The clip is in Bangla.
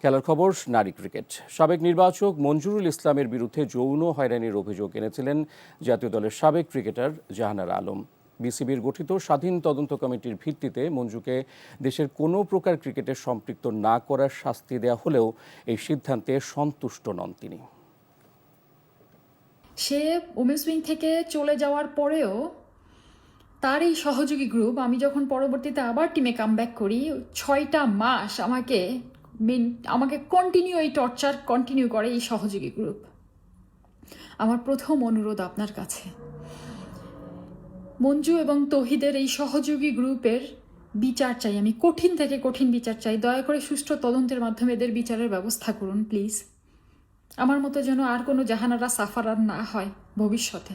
খেলার খবর, নারী ক্রিকেট। সাবেক নির্বাচক মঞ্জুরুল ইসলামের বিরুদ্ধে যৌন হয়রানির অভিযোগ এনেছিলেন জাতীয় দলের সাবেক ক্রিকেটার জাহানারা আলম। বিসিবির গঠিত স্বাধীন তদন্ত কমিটির ভিত্তিতে মঞ্জুকে দেশের কোনো প্রকার ক্রিকেটে সম্পৃক্ত না করার শাস্তি দেওয়া হলেও এই সিদ্ধান্তে সন্তুষ্ট নন তিনি। সে ওমেন্স উইং থেকে চলে যাওয়ার পরেও তার এই সহযোগী গ্রুপ, আমি যখন পরবর্তীতে আবার টিমে কামব্যাক করি, 6টা মাস আমাকে কন্টিনিউ এই টর্চার কন্টিনিউ করে এই সহযোগী গ্রুপ। আমার প্রথম অনুরোধ আপনার কাছে, মঞ্জু এবং তৌহিদের এই সহযোগী গ্রুপের বিচার চাই। আমি কঠিন থেকে কঠিন বিচার চাই। দয়া করে সুষ্ঠু তদন্তের মাধ্যমে এদের বিচারের ব্যবস্থা করুন প্লিজ। আমার মতো যেন আর কোনো জাহানারা সাফার না হয় ভবিষ্যতে।